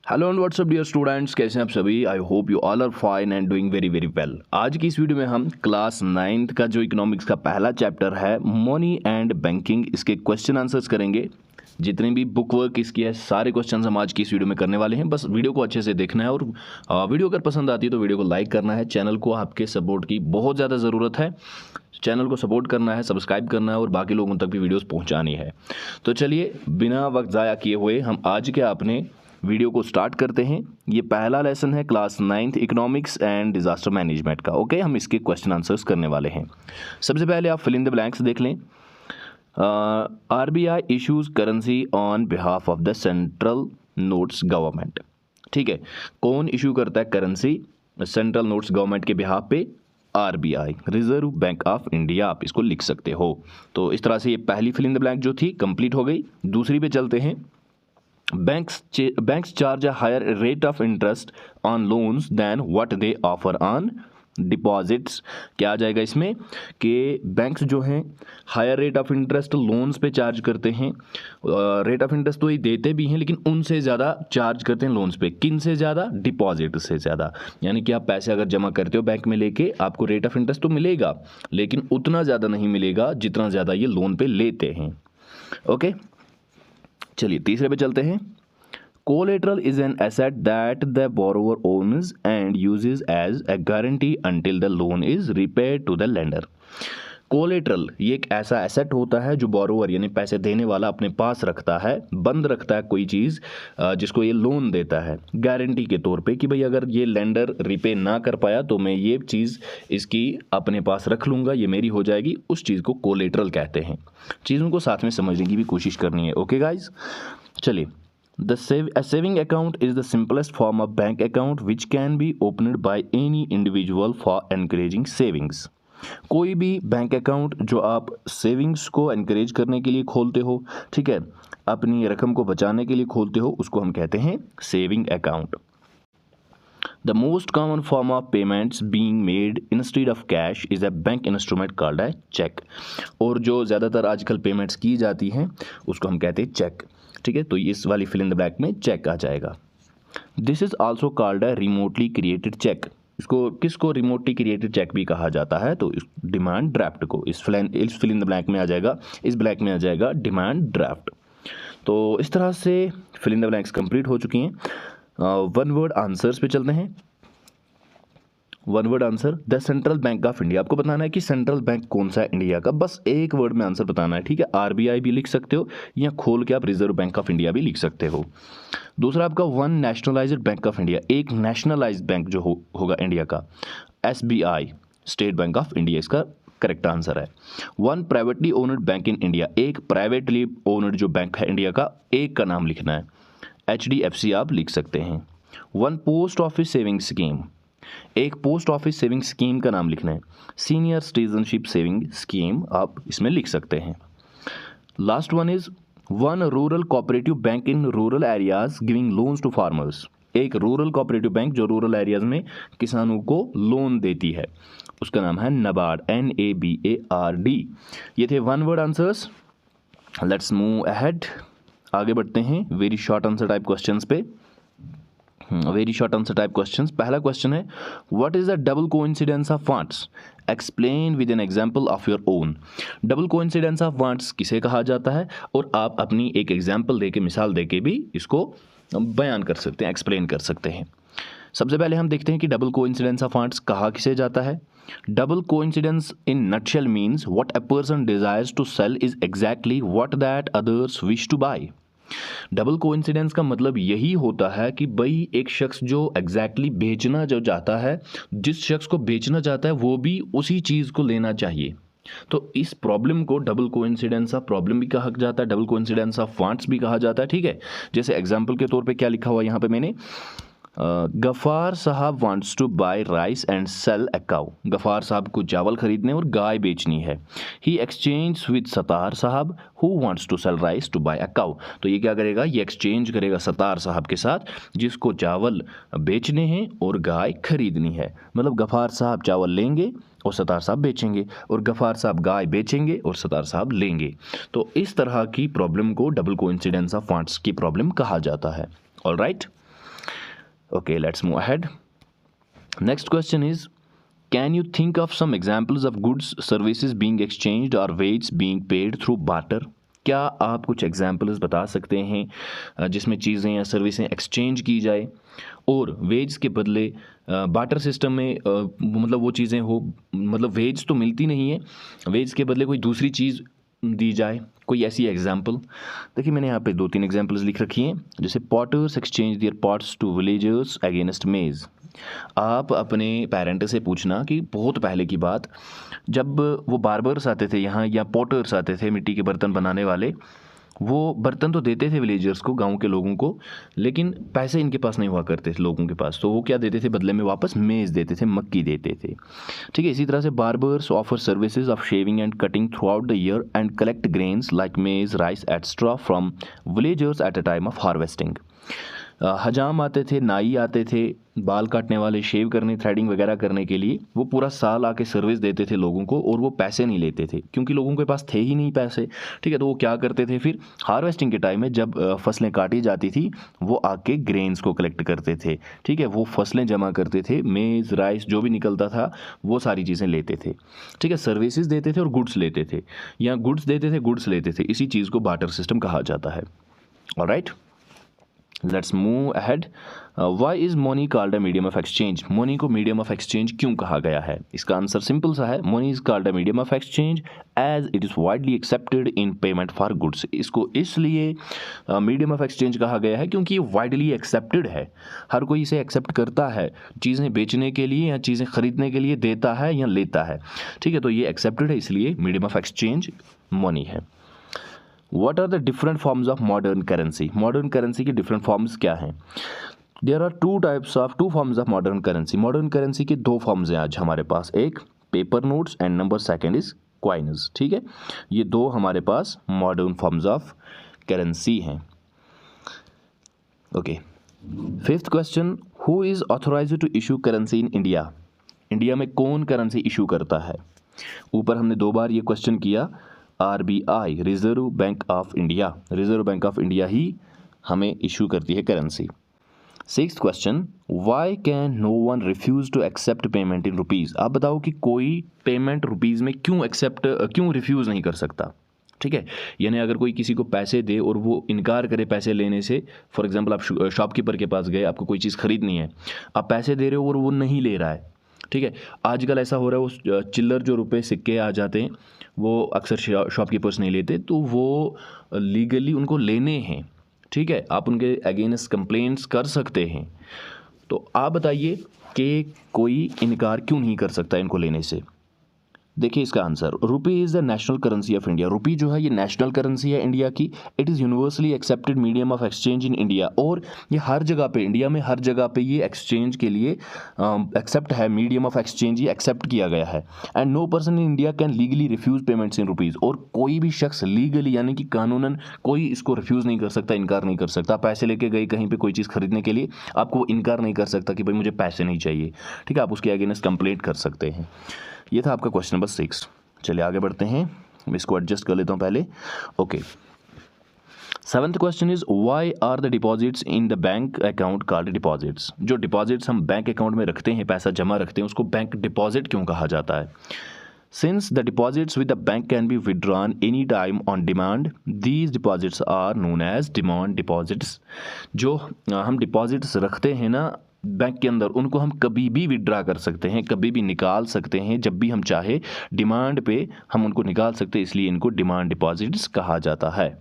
Hello and what's up dear students, कैसे हैं आप सभी। I hope you all are fine and doing very very well. आज की इस वीडियो में हम क्लास 9th का जो इकोनॉमिक्स का पहला चैप्टर है मनी एंड बैंकिंग, इसके क्वेश्चन आंसर्स करेंगे। जितने भी बुक वर्क इसकी है सारे क्वेश्चन हम आज की इस वीडियो में करने वाले हैं। बस वीडियो को अच्छे से देखना है और वीडियो अगर पसंद आती है तो वीडियो को लाइक करना है। चैनल को आपके सपोर्ट की बहुत ज़्यादा ज़रूरत है। चैनल को सपोर्ट करना है, सब्सक्राइब करना है और बाकी लोगों तक भी वीडियोस पहुंचानी है। तो चलिए बिना वक्त ज़ाया किए हुए हम आज के अपने वीडियो को स्टार्ट करते हैं। ये पहला लेसन है class 9th economics and disaster management का। ओके, हम इसके क्वेश्चन आंसर्स करने वाले हैं। सबसे पहले आप फिल इन द ब्लैंक्स देख लें। RBI issues currency on behalf of the central notes government. ठीक है, कौन इशू करता है करेंसी सेंट्रल नोट्स गवर्नमेंट के बिहाफ पे? RBI, reserve Bank of India, आप इसको लिख सकते हो। तो इस तरह से ये पहली फिल इन द ब्लैंक जो थी कंप्लीट हो गई। दूसरी पे चलते हैं। Banks charge a higher rate of interest on loans than what they offer on deposits. क्या आ जाएगा इसमें कि बैंक्स जो हैं higher rate of interest loans पे चार्ज करते हैं। रेट ऑफ इंटरेस्ट तो ये देते भी हैं लेकिन उनसे ज़्यादा चार्ज करते हैं लोन्स पे। किन से ज़्यादा? डिपॉजिट से ज़्यादा। यानी कि आप पैसे अगर जमा करते हो बैंक में लेके, आपको रेट ऑफ इंटरेस्ट तो मिलेगा लेकिन उतना ज़्यादा नहीं मिलेगा जितना ज़्यादा ये लोन पे लेते हैं। ओके, चलिए तीसरे पे चलते हैं। Collateral is an asset that the borrower owns and uses as a guarantee until the loan is repaid to the lender. Collateral ये एक ऐसा एसेट होता है जो बोरोवर यानी पैसे देने वाला अपने पास रखता है, बंद रखता है कोई चीज़ जिसको ये लोन देता है गारंटी के तौर पे कि भाई अगर ये लेंडर रिपे ना कर पाया तो मैं ये चीज़ इसकी अपने पास रख लूँगा, ये मेरी हो जाएगी। उस चीज़ को कोलेटरल कहते हैं। चीज़ों को साथ में समझने की भी कोशिश करनी है। ओके गाइज, चलिए। A saving account is the simplest form of bank account which can be opened by any individual for encouraging savings. कोई भी बैंक अकाउंट जो आप सेविंग्स को एनकरेज करने के लिए खोलते हो, ठीक है, अपनी रकम को बचाने के लिए खोलते हो, उसको हम कहते हैं saving account. The most common form of payments being made instead of cash is a bank instrument called a check. और जो ज़्यादातर आजकल पेमेंट्स की जाती हैं उसको हम कहते हैं चेक। ठीक है, तो इस वाली फिल इन द ब्लैंक में चेक आ जाएगा। This is also called a remotely created cheque. इसको किसको रिमोटली क्रिएटेड चेक भी कहा जाता है? तो इस डिमांड ड्राफ्ट को। इस फिल इन द ब्लैंक में आ जाएगा, इस ब्लैंक में आ जाएगा डिमांड ड्राफ्ट। तो इस तरह से fill in the blanks complete हो चुकी हैं। वन वर्ड आंसर्स पे चलते हैं। One word answer, the central bank of India. आपको बताना है कि सेंट्रल बैंक कौन सा है इंडिया का, बस एक वर्ड में आंसर बताना है। ठीक है, आरबीआई भी लिख सकते हो या खोल के आप रिजर्व बैंक ऑफ इंडिया भी लिख सकते हो। दूसरा आपका one nationalised bank of India, एक नेशनलाइज्ड बैंक जो होगा इंडिया का, SBI, state bank of India, इसका करेक्ट आंसर है। One privately owned bank in India, एक प्राइवेटली ओन्ड जो बैंक है इंडिया का, एक का नाम लिखना है, एचडीएफसी आप लिख सकते हैं। One post office saving scheme, एक पोस्ट ऑफिस सेविंग स्कीम का नाम लिखना है, सीनियर सिटीजनशिप सेविंग स्कीम आप इसमें लिख सकते हैं। Last one is one rural cooperative bank in rural areas giving loans to farmers. एक रूरल कोऑपरेटिव बैंक जो रूरल एरियाज में किसानों को लोन देती है, उसका नाम है नबार्ड, NABARD। ये थे one word answers. Let's move ahead, आगे बढ़ते हैं very short answer type questions पे। Very short answer type questions. पहला क्वेश्चन है, what is the double coincidence of funds, explain with an example of your own. Double coincidence of funds किसे कहा जाता है और आप अपनी एक एग्जांपल देके, मिसाल देके भी इसको बयान कर सकते हैं, एक्सप्लेन कर सकते हैं। सबसे पहले हम देखते हैं कि डबल कोइंसिडेंस ऑफ फंड्स कहा किसे जाता है। Double coincidence in nutshell means what a person desires to sell is exactly what that others wish to buy. Double coincidence का मतलब यही होता है कि भाई एक शख्स जो एग्जैक्टली बेचना जो चाहता है, जिस शख्स को बेचना चाहता है वो भी उसी चीज़ को लेना चाहिए। तो इस प्रॉब्लम को डबल कोइंसिडेंस ऑफ प्रॉब्लम भी कहा जाता है, डबल कोइंसिडेंस ऑफ फंड्स भी कहा जाता है। ठीक है, जैसे एग्जांपल के तौर पे क्या लिखा हुआ यहाँ पे मैंने, Gaffar sahab wants to buy rice and sell a cow. Gaffar sahab को चावल खरीदने और गाय बेचनी है। ही exchange with Sattar sahab who wants to sell rice to buy a cow. तो ये क्या करेगा, ये एक्सचेंज करेगा सतार साहब के साथ जिसको चावल बेचने हैं और गाय खरीदनी है। मतलब गफ़ार साहब चावल लेंगे और सतार साहब बेचेंगे, और गफ़ार साहब गाय बेचेंगे और सतार साहब लेंगे। तो इस तरह की प्रॉब्लम को डबल कोइंसिडेंस ऑफ फंड्स की प्रॉब्लम कहा जाता है। Alright, Okay, let's move ahead. Next question is, can you think of some examples of goods, services being exchanged or wages being paid through barter? क्या आप कुछ examples बता सकते हैं जिसमें चीज़ें या सर्विसें एक्सचेंज की जाए और वेज के बदले बाटर सिस्टम में मतलब वो चीज़ें हो, मतलब वेज तो मिलती नहीं है, वेज के बदले कोई दूसरी चीज़ दी जाए, कोई ऐसी एग्जाम्पल? देखिए मैंने यहाँ पे 2-3 एग्जाम्पल्स लिख रखी हैं, जैसे potters exchange their pots to villagers against maize. आप अपने पेरेंट से पूछना कि बहुत पहले की बात, जब वो बार्बर्स आते थे यहाँ या पॉटर्स आते थे मिट्टी के बर्तन बनाने वाले, वो बर्तन तो देते थे विलेजर्स को, गांव के लोगों को, लेकिन पैसे इनके पास नहीं हुआ करते थे लोगों के पास, तो वो क्या देते थे बदले में? वापस मेज़ देते थे, मक्की देते थे। ठीक है, इसी तरह से barbers offer services of shaving and cutting throughout the year and collect grains like maize, rice etcetera from villagers at a time of harvesting. हजाम आते थे, नाई आते थे, बाल काटने वाले, शेव करने, थ्रेडिंग वगैरह करने के लिए, वो पूरा साल आके सर्विस देते थे लोगों को और वो पैसे नहीं लेते थे क्योंकि लोगों के पास थे ही नहीं पैसे। ठीक है, तो वो क्या करते थे फिर हार्वेस्टिंग के टाइम में जब फसलें काटी जाती थी, वो आके ग्रेन्स को कलेक्ट करते थे। ठीक है, वो फसलें जमा करते थे, मेज़, राइस जो भी निकलता था वो सारी चीज़ें लेते थे। ठीक है, सर्विसेज देते थे और गुड्स लेते थे, या गुड्स देते थे, गुड्स लेते थे, इसी चीज़ को बार्टर सिस्टम कहा जाता है। Alright, let's move ahead. Why is money called a medium of exchange? Money को मीडियम ऑफ एक्सचेंज क्यों कहा गया है? इसका आंसर सिंपल सा है, money is called a medium of exchange as it is widely accepted in payment for goods. इसको इसलिए मीडियम ऑफ एक्सचेंज कहा गया है क्योंकि ये वाइडली एक्सेप्टेड है, हर कोई इसे एक्सेप्ट करता है, चीज़ें बेचने के लिए या चीज़ें खरीदने के लिए देता है या लेता है। ठीक है, तो ये एक्सेप्टेड है, इसलिए मीडियम ऑफ एक्सचेंज मनी है। What are the different forms of modern currency? Modern currency के different forms क्या हैं? There are two forms of modern currency. Modern currency के 2 forms हैं आज हमारे पास, एक paper notes and number second is coins. ठीक है, ये 2 हमारे पास modern forms of currency हैं। Okay. 5th question, who is authorized to issue currency in India? India में कौन करेंसी इशू करता है? ऊपर हमने 2 बार ये क्वेश्चन किया, RBI, Reserve Bank of India, Reserve Bank of India ही हमें इशू करती है currency. 6th question, why can no one refuse to accept payment in rupees? आप बताओ कि कोई पेमेंट रुपीज़ में क्यों रिफ्यूज़ नहीं कर सकता? ठीक है, यानी अगर कोई किसी को पैसे दे और वो इनकार करे पैसे लेने से, फॉर एग्जांपल आप शॉपकीपर के पास गए, आपको कोई चीज़ खरीदनी है, आप पैसे दे रहे हो और वो नहीं ले रहा है। ठीक है, आजकल ऐसा हो रहा है, वो चिल्लर जो रुपए सिक्के आ जाते हैं वो अक्सर शॉपकीपर्स नहीं लेते, तो वो लीगली उनको लेने हैं। ठीक है, आप उनके अगेंस्ट कंप्लेंट्स कर सकते हैं। तो आप बताइए कि कोई इनकार क्यों नहीं कर सकता इनको लेने से? देखिए इसका answer, rupee is the national currency of India. Rupee जो है ये नेशनल करेंसी है इंडिया की। It is universally accepted medium of exchange in India, और ये हर जगह पे, इंडिया में हर जगह पे ये एक्सचेंज के लिए एक्सेप्ट है, मीडियम ऑफ एक्सचेंज ये एक्सेप्ट किया गया है। And no person in India can legally refuse payments in rupees, और कोई भी शख्स लीगली यानी कि कानूनन कोई इसको रिफ्यूज़ नहीं कर सकता, इनकार नहीं कर सकता। पैसे लेके गए कहीं पर कोई चीज़ खरीदने के लिए, आपको वो इनकार नहीं कर सकता कि भाई मुझे पैसे नहीं चाहिए। ठीक है, आप उसके अगेंस्ट कंप्लेंट कर सकते हैं। ये था आपका क्वेश्चन नंबर 6। चलिए आगे बढ़ते हैं, मैं इसको एडजस्ट कर लेता हूँ पहले। Okay, 7th question is, why are the deposits in the bank account called deposits? जो डिपॉजिट्स हम बैंक अकाउंट में रखते हैं, पैसा जमा रखते हैं, उसको बैंक डिपॉजिट क्यों कहा जाता है? Since the deposits with the bank can be withdrawn any time on demand, these deposits are known as demand deposits. जो हम डिपॉजिट्स रखते हैं ना बैंक के अंदर, उनको हम कभी भी विड्रा कर सकते हैं, कभी भी निकाल सकते हैं, जब भी हम चाहे डिमांड पे हम उनको निकाल सकते हैं, इसलिए इनको डिमांड डिपॉजिट्स कहा जाता है।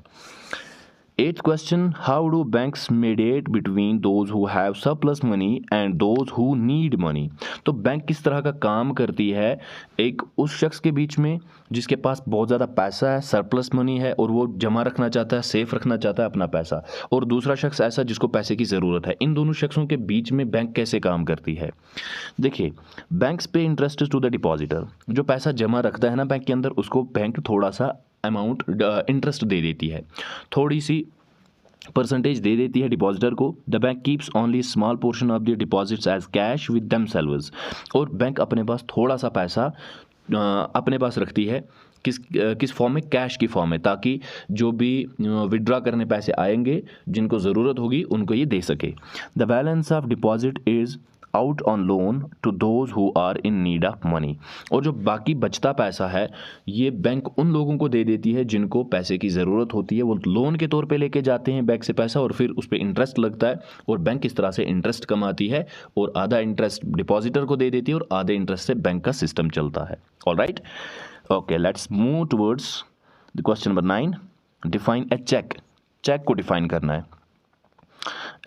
8th question, how do banks mediate between those who have surplus money and those who need money? तो बैंक किस तरह का काम करती है एक उस शख्स के बीच में जिसके पास बहुत ज़्यादा पैसा है, सरप्लस मनी है, और वो जमा रखना चाहता है, सेफ रखना चाहता है अपना पैसा, और दूसरा शख्स ऐसा जिसको पैसे की ज़रूरत है। इन दोनों शख्सों के बीच में बैंक कैसे काम करती है? देखिए, बैंक्स पे इंटरेस्ट टू द डिपॉजिटर। जो पैसा जमा रखता है ना बैंक के अंदर, उसको बैंक थोड़ा सा अमाउंट इंटरेस्ट दे देती है, थोड़ी सी परसेंटेज दे देती है डिपॉजिटर को। The bank keeps only small portion of the deposits as cash with themselves, और बैंक अपने पास थोड़ा सा पैसा अपने पास रखती है किस फॉर्म में, कैश की फॉर्म में, ताकि जो भी विड्रॉ करने पैसे आएंगे जिनको ज़रूरत होगी उनको ये दे सके। The balance of deposit is out on loan to those who are in need of money. और जो बाकी बचता पैसा है ये बैंक उन लोगों को दे देती है जिनको पैसे की ज़रूरत होती है। वो लोन के तौर पे लेके जाते हैं बैंक से पैसा और फिर उस पर इंटरेस्ट लगता है और बैंक इस तरह से इंटरेस्ट कमाती है और आधा इंटरेस्ट डिपॉजिटर को दे देती है और आधे इंटरेस्ट से बैंक का सिस्टम चलता है। Alright, okay, let's move towards the question number 9। Define a cheque. Cheque को डिफाइन करना है।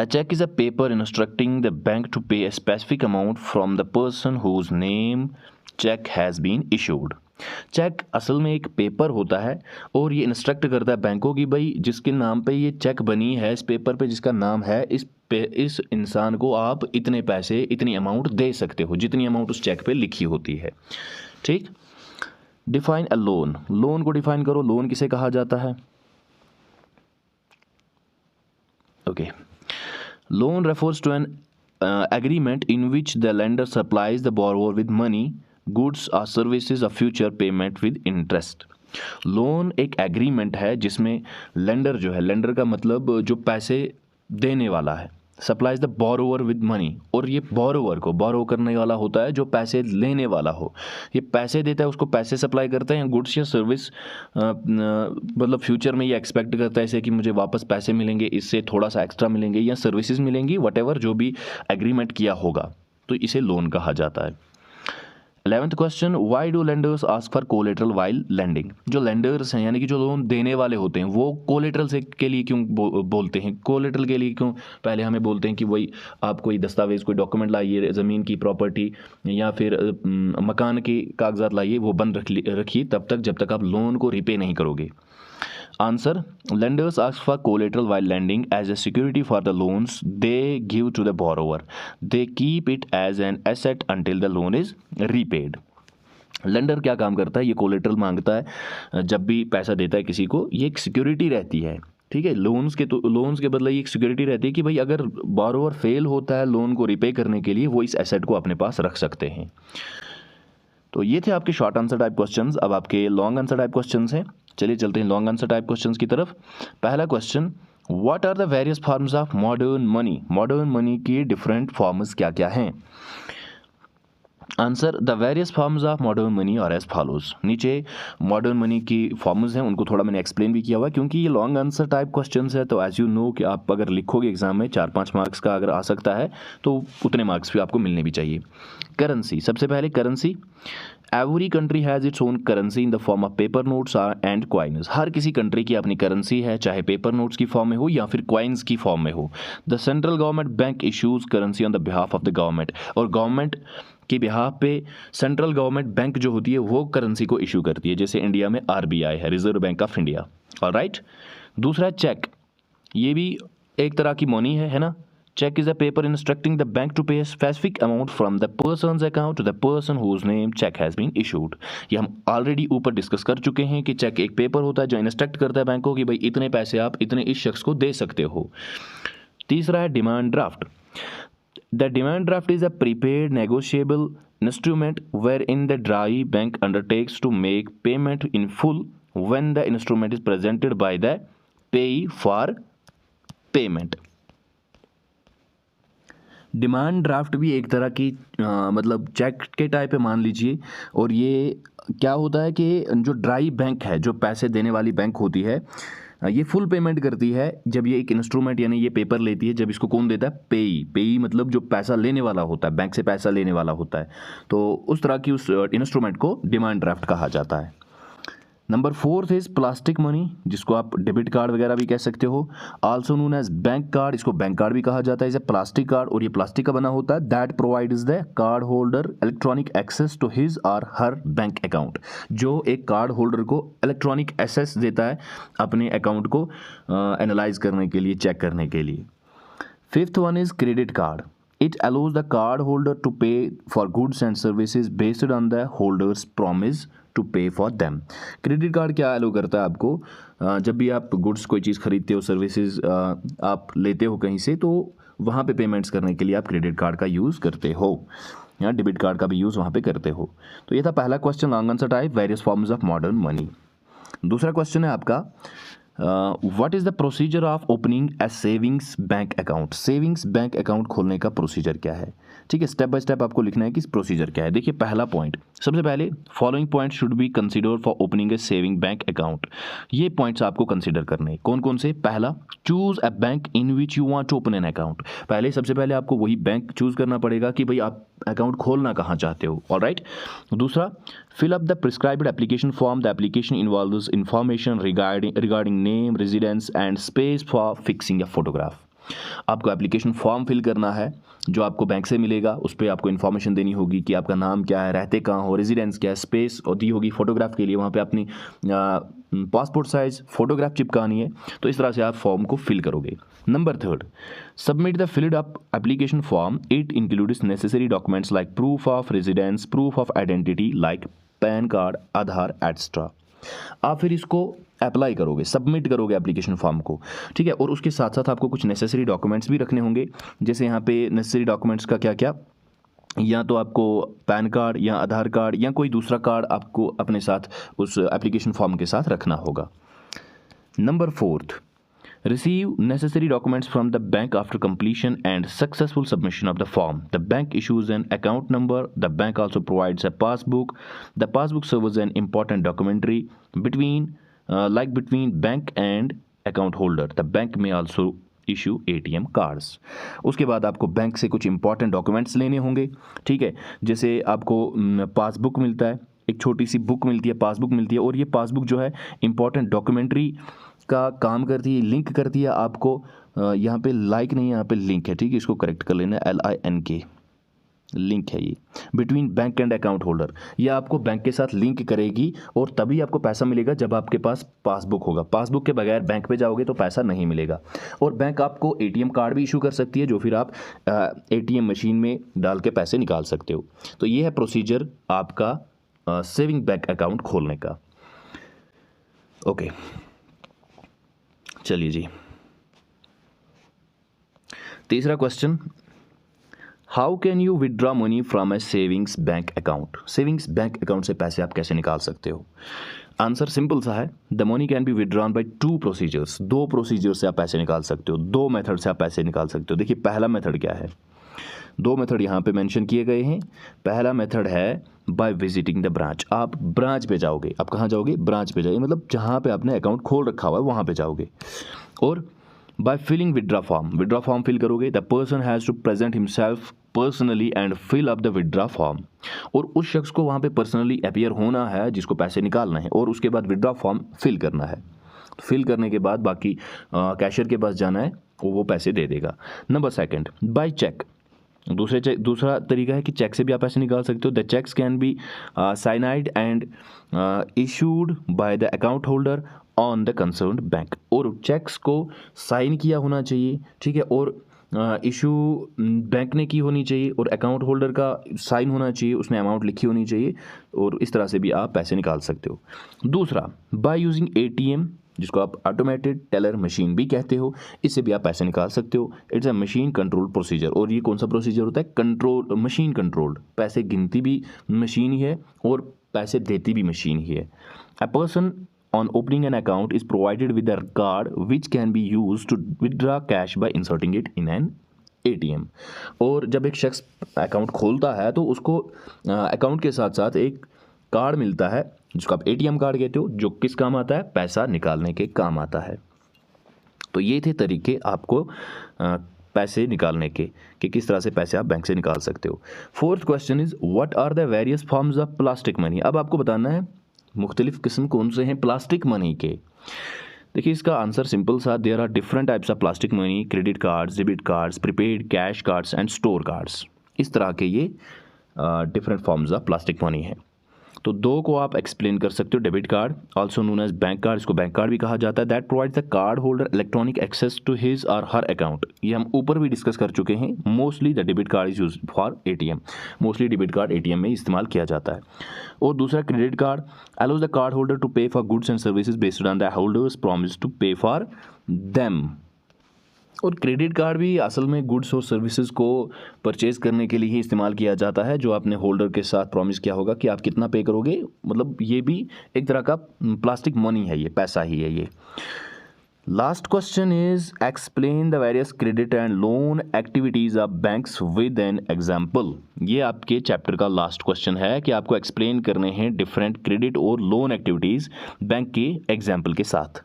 A check is a paper instructing the bank to pay a specific amount from the person whose name check has been issued. Cheque असल में एक paper होता है और ये इंस्ट्रक्ट करता है बैंक को कि भाई जिसके नाम पे ये चेक बनी है, इस पेपर पे जिसका नाम है, इस इंसान को आप इतने पैसे, इतनी अमाउंट दे सकते हो, जितनी अमाउंट उस चेक पे लिखी होती है। ठीक। Define a loan. लोन को डिफाइन करो। लोन किसे कहा जाता है? Okay, loan refers to an agreement in which the lender supplies the borrower with money, goods or services of future payment with interest. Loan एक एग्रीमेंट है जिसमें lender जो है, लेंडर का मतलब जो पैसे देने वाला है, supplies the borrower with money, और ये बोरोवर को, बोरो करने वाला होता है जो पैसे लेने वाला हो, ये पैसे देता है उसको पैसे सप्लाई करता है, या गुड्स या सर्विस, मतलब फ्यूचर में ये एक्सपेक्ट करता है ऐसे कि मुझे वापस पैसे मिलेंगे, इससे थोड़ा सा एक्स्ट्रा मिलेंगे या सर्विसेज मिलेंगी, वट जो भी एग्रीमेंट किया होगा, तो इसे लोन कहा जाता है। 11th question, why do lenders ask for collateral while lending. जो लेंडर्स हैं यानी कि जो लोन देने वाले होते हैं वो कोलेटरल से के लिए क्यों बोलते हैं? कोलेटरल के लिए क्यों पहले हमें बोलते हैं कि वही आप कोई दस्तावेज, कोई डॉक्यूमेंट लाइए, ज़मीन की प्रॉपर्टी या फिर मकान के कागजात लाइए, वो बंद रखिए तब तक जब तक आप लोन को रिपे नहीं करोगे। Answer, lenders ask for collateral while lending as a security for the loans they give to the borrower. They keep it as an asset until the loan is repaid. Lender क्या काम करता है? ये collateral मांगता है जब भी पैसा देता है किसी को, ये एक सिक्योरिटी रहती है। ठीक है, लोन्स के बदले ये एक सिक्योरिटी रहती है कि भाई अगर बोरोवर फेल होता है लोन को रिपे करने के लिए, वो इस एसेट को अपने पास रख सकते हैं। तो ये थे आपके शॉर्ट आंसर टाइप क्वेश्चंस। अब आपके लॉन्ग आंसर टाइप क्वेश्चंस हैं। चलिए चलते हैं लॉन्ग आंसर टाइप क्वेश्चंस की तरफ। पहला question, what are the various forms of modern money. Modern money की डिफरेंट फॉर्म्स क्या क्या हैं? Answer, the various forms of modern money are as follows. नीचे मॉडर्न मनी की फॉर्म्स हैं, उनको थोड़ा मैंने एक्सप्लेन भी किया हुआ है क्योंकि ये लॉन्ग आंसर टाइप क्वेश्चंस है, तो एज यू नो कि आप अगर लिखोगे एग्जाम में 4-5 मार्क्स का अगर आ सकता है तो उतने मार्क्स भी आपको मिलने भी चाहिए। करेंसी, सबसे पहले currency. Every country has its own currency in the form of paper notes and coins. हर किसी कंट्री की अपनी करेंसी है, चाहे पेपर नोट्स की फॉर्म में हो या फिर क्वाइन्स की फॉर्म में हो। The central government bank issues currency on the behalf of the government. और गवर्नमेंट के बिहाफ पे सेंट्रल गवर्नमेंट बैंक जो होती है वो करेंसी को इशू करती है, जैसे इंडिया में RBI है, reserve Bank of India. Alright. दूसरा चेक, ये भी एक तरह की मनी है ना। Check is a paper instructing the bank to pay a specific amount from the person's account to the person whose name check has been issued. ये हम ऑलरेडी ऊपर डिस्कस कर चुके हैं कि चेक एक पेपर होता है जो इंस्ट्रक्ट करता है बैंक को कि भाई इतने पैसे आप इतने इस शख्स को दे सकते हो। तीसरा है demand draft. The demand draft is a prepaid negotiable instrument wherein the dry bank undertakes to make payment in full when the instrument is presented by the payee for payment. Demand draft भी एक तरह की मतलब check के type है मान लीजिए, और ये क्या होता है कि जो ड्राई बैंक है, जो पैसे देने वाली बैंक होती है, ये फुल पेमेंट करती है जब ये एक इंस्ट्रूमेंट यानी ये पेपर लेती है। जब इसको कौन देता है? पेई मतलब जो पैसा लेने वाला होता है, बैंक से पैसा लेने वाला होता है, तो उस तरह की उस इंस्ट्रूमेंट को डिमांड ड्राफ्ट कहा जाता है। नंबर 4 इज प्लास्टिक मनी, जिसको आप डेबिट कार्ड वगैरह भी कह सकते हो। Also known as bank card, इसको बैंक कार्ड भी कहा जाता है। इसे प्लास्टिक कार्ड, और ये प्लास्टिक का बना होता है। That provides the card holder electronic access to his or her bank account, जो एक कार्ड होल्डर को इलेक्ट्रॉनिक एक्सेस देता है अपने अकाउंट को एनालाइज करने के लिए, चेक करने के लिए। 5th one is credit card. It allows the card holder to pay for goods and services based on the holder's promise to pay for them. Credit card क्या अलो करता है आपको? जब भी आप गुड्स कोई चीज़ खरीदते हो, सर्विसेज आप लेते हो कहीं से, तो वहाँ पे पेमेंट्स करने के लिए आप क्रेडिट कार्ड का यूज़ करते हो या डेबिट कार्ड का भी यूज़ वहाँ पे करते हो। तो ये था पहला question, long answer type, various forms of modern money. दूसरा क्वेश्चन है आपका, what is the procedure of opening A savings bank account. Savings bank account खोलने का प्रोसीजर क्या है। ठीक है, स्टेप बाय स्टेप आपको लिखना है कि प्रोसीजर क्या है। देखिए पहला पॉइंट, सबसे पहले following point should be consider for opening a saving bank account. ये पॉइंट्स आपको कंसीडर करने हैं। कौन कौन से। पहला, choose a bank in which you want to open an account. पहले सबसे पहले आपको वही बैंक चूज करना पड़ेगा कि भाई आप अकाउंट खोलना कहाँ चाहते हो। ऑलराइट। दूसरा, fill up the prescribed application form. The application involves information regarding name, residence and space for fixing a photograph. आपको एप्लीकेशन फॉर्म फिल करना है जो आपको बैंक से मिलेगा। उस पर आपको इन्फॉर्मेशन देनी होगी कि आपका नाम क्या है, रहते कहाँ हो, रेजिडेंस क्या है, स्पेस और दी होगी फोटोग्राफ के लिए, वहाँ पे अपनी पासपोर्ट साइज फोटोग्राफ चिपकानी है। तो इस तरह से आप फॉर्म को फिल करोगे। Number third, submit the filled up application form. It includes necessary documents like proof of residence, proof of identity like pan card, Aadhaar etcetera. आप फिर इसको अप्लाई करोगे, सबमिट करोगे एप्लीकेशन फॉर्म को। ठीक है, और उसके साथ साथ आपको कुछ नेसेसरी डॉक्यूमेंट्स भी रखने होंगे। जैसे यहाँ पे नेसेसरी डॉक्यूमेंट्स का क्या क्या, या तो आपको पैन कार्ड या आधार कार्ड या कोई दूसरा कार्ड आपको अपने साथ उस एप्लीकेशन फॉर्म के साथ रखना होगा। Number fourth, receive necessary documents from the bank after completion and successful submission of the form. The bank issues an account number. The bank also provides a passbook. The passbook serves an important documentary between bank and account holder. The bank may also issue ATM cards. उसके बाद आपको bank से कुछ important documents लेने होंगे। ठीक है, जैसे आपको पासबुक मिलता है, एक छोटी सी बुक मिलती है, पासबुक मिलती है, और ये पासबुक जो है इंपॉर्टेंट डॉक्यूमेंट्री का काम करती है, लिंक करती है आपको। यहाँ पे लाइक नहीं है, यहाँ पे लिंक है। ठीक है, इसको करेक्ट कर लेना, LINK लिंक है ये, between bank and account holder. ये आपको बैंक के साथ लिंक करेगी और तभी आपको पैसा मिलेगा जब आपके पास पासबुक होगा। पासबुक के बगैर बैंक पे जाओगे तो पैसा नहीं मिलेगा। और बैंक आपको ATM कार्ड भी इशू कर सकती है जो फिर आप ATM मशीन में डाल के पैसे निकाल सकते हो। तो ये है प्रोसीजर आपका सेविंग बैंक अकाउंट खोलने का। ओके, चलिए जी, तीसरा question, how can you withdraw money from A savings bank account. Savings bank account से पैसे आप कैसे निकाल सकते हो। आंसर सिंपल सा है, the money can be withdrawn by 2 procedures. 2 procedure से आप पैसे निकाल सकते हो, 2 मेथड से आप पैसे निकाल सकते हो। देखिए पहला मेथड क्या है, 2 मेथड यहाँ पे मेंशन किए गए हैं। पहला मेथड है बाय विजिटिंग द ब्रांच। आप ब्रांच पे जाओगे। आप कहाँ जाओगे, ब्रांच पे जाइए, मतलब जहाँ पे आपने अकाउंट खोल रखा हुआ है वहाँ पे जाओगे। और by filling withdraw form, withdraw form fill करोगे। The person has to present himself personally and fill up the withdraw form. और उस शख्स को वहाँ पे पर्सनली अपीयर होना है जिसको पैसे निकालना है, और उसके बाद विदड्रॉ फॉर्म फिल करना है। फिल करने के बाद बाकी कैशियर के पास जाना है, वो पैसे दे देगा। Number second, by cheque. दूसरा तरीका है कि चेक से भी आप पैसे निकाल सकते हो। The cheques can be signed and issued by the account holder on the concerned bank. और चेक्स को साइन किया होना चाहिए। ठीक है, और इशू बैंक ने की होनी चाहिए और अकाउंट होल्डर का साइन होना चाहिए, उसमें अमाउंट लिखी होनी चाहिए, और इस तरह से भी आप पैसे निकाल सकते हो। दूसरा, बाय यूजिंग ATM, जिसको आप ऑटोमेटेड टेलर मशीन भी कहते हो, इससे भी आप पैसे निकाल सकते हो। It's a machine control procedure. और ये कौन सा प्रोसीजर होता है, कंट्रोल, मशीन कंट्रोल्ड। पैसे गिनती भी मशीन ही है और पैसे देती भी मशीन ही है। A person on opening an account is provided with a card which can be used to withdraw cash by inserting it in an ATM। और जब एक शख्स अकाउंट खोलता है तो उसको अकाउंट के साथ साथ एक कार्ड मिलता है जिसको आप ATM कार्ड कहते हो, जो किस काम आता है, पैसा निकालने के काम आता है। तो ये थे तरीके आपको पैसे निकालने के कि किस तरह से पैसे आप बैंक से निकाल सकते हो। Fourth question is what are the various forms of plastic money. अब आपको बताना है मुख्तलिफ किस्म कौन से हैं प्लास्टिक मनी के। देखिए इसका आंसर सिंपल सा, there are different types of plastic money, credit cards, debit cards, prepaid cash cards and store cards. इस तरह के ये different forms of plastic money है। तो 2 को आप एक्सप्लेन कर सकते हो। Debit card also known as bank card, इसको बैंक कार्ड भी कहा जाता है, that provides the card holder electronic access to his or her account. ये हम ऊपर भी डिस्कस कर चुके हैं। Mostly the debit card is used for ATM। Mostly debit card ATM में इस्तेमाल किया जाता है। और दूसरा credit card allows the card holder to pay for goods and services based on the holder's promise to pay for them. और credit card भी असल में गुड्स और सर्विसेज को परचेज करने के लिए ही इस्तेमाल किया जाता है, जो आपने होल्डर के साथ प्रॉमिस किया होगा कि आप कितना पे करोगे, मतलब ये भी एक तरह का प्लास्टिक मनी है, ये पैसा ही है ये। Last question is explain the various credit and loan activities of banks with an example. ये आपके चैप्टर का लास्ट क्वेश्चन है कि आपको एक्सप्लेन करने हैं डिफरेंट क्रेडिट और लोन एक्टिविटीज बैंक के एग्जाम्पल के साथ।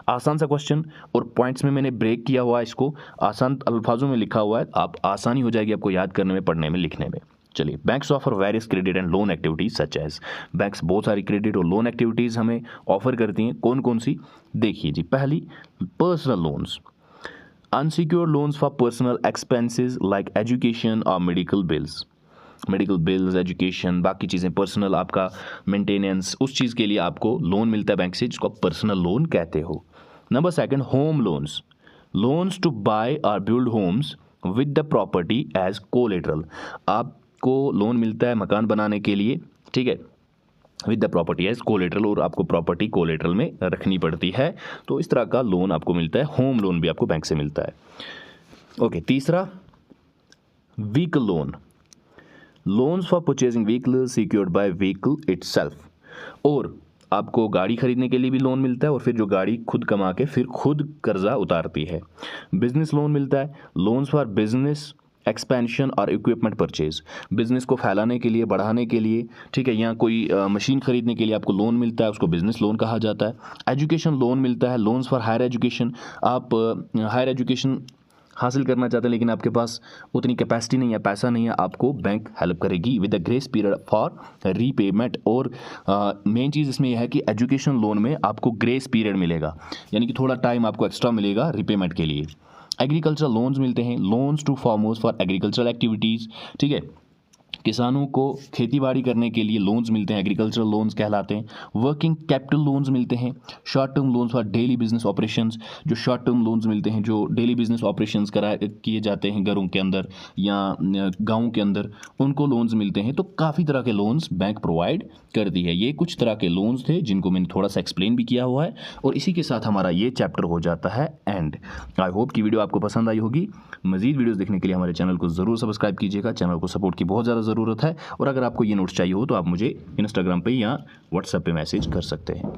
आसान सा क्वेश्चन और पॉइंट्स में मैंने ब्रेक किया हुआ है, इसको आसान अल्फाजों में लिखा हुआ है, आप आसानी हो जाएगी आपको याद करने में, पढ़ने में, लिखने में। चलिए, banks offer various credit and loan activities such as. Banks बहुत सारी क्रेडिट और लोन एक्टिविटीज़ हमें ऑफर करती हैं। कौन कौन सी देखिए जी। पहली, personal loans, unsecured loans for personal expenses like education और medical bills. Medical bills, education, बाकी चीज़ें, पर्सनल आपका मेंटेनेंस, उस चीज़ के लिए आपको लोन मिलता है बैंक से, जिसको आप पर्सनल लोन कहते हो। Number second, home loans, loans to buy और build homes with the property as collateral. आपको लोन मिलता है मकान बनाने के लिए, ठीक है, with the property as collateral, और आपको प्रॉपर्टी कोलेटरल में रखनी पड़ती है, तो इस तरह का लोन आपको मिलता है। होम लोन भी आपको बैंक से मिलता है। ओके, तीसरा, vehicle loan, loans for purchasing vehicle secured by vehicle itself, और आपको गाड़ी खरीदने के लिए भी लोन मिलता है और फिर जो गाड़ी खुद कमा के फिर खुद कर्जा उतारती है। बिजनेस लोन मिलता है, लोन्स फॉर बिजनेस एक्सपेंशन और इक्विपमेंट परचेज, बिजनेस को फैलाने के लिए, बढ़ाने के लिए, ठीक है, या कोई मशीन खरीदने के लिए आपको लोन मिलता है, उसको बिजनेस लोन कहा जाता है। एजुकेशन लोन मिलता है, लोन्स फॉर हायर एजुकेशन, आप हायर एजुकेशन हासिल करना चाहते हैं लेकिन आपके पास उतनी कैपेसिटी नहीं है, पैसा नहीं है, आपको बैंक हेल्प करेगी with a grace period for repayment. और मेन चीज़ इसमें यह है कि एजुकेशन लोन में आपको ग्रेस पीरियड मिलेगा, यानी कि थोड़ा टाइम आपको एक्स्ट्रा मिलेगा रीपेमेंट के लिए। एग्रीकल्चर लोन्स मिलते हैं, loans to farmers for agricultural activities, ठीक है, किसानों को खेती बाड़ी करने के लिए लोन्स मिलते हैं, एग्रीकल्चरल लोन्स कहलाते हैं। वर्किंग कैपिटल लोन्स मिलते हैं, short term loans for daily business operations, जो शॉर्ट टर्म लोन्स मिलते हैं, जो डेली बिजनेस ऑपरेशंस किए जाते हैं घरों के अंदर या गाँव के अंदर, उनको लोन्स मिलते हैं। तो काफ़ी तरह के लोन्स बैंक प्रोवाइड करती है। ये कुछ तरह के लोन्स थे जिनको मैंने थोड़ा सा एक्सप्लेन भी किया हुआ है, और इसी के साथ हमारा ये चैप्टर हो जाता है एंड। आई होप कि वीडियो आपको पसंद आई होगी। मजीद वीडियोस देखने के लिए हमारे चैनल को ज़रूर सब्सक्राइब कीजिएगा, चैनल को सपोर्ट की बहुत ज़्यादा ज़रूरत है। और अगर आपको ये नोट्स चाहिए हो तो आप मुझे इंस्टाग्राम पे या व्हाट्सएप पे मैसेज कर सकते हैं।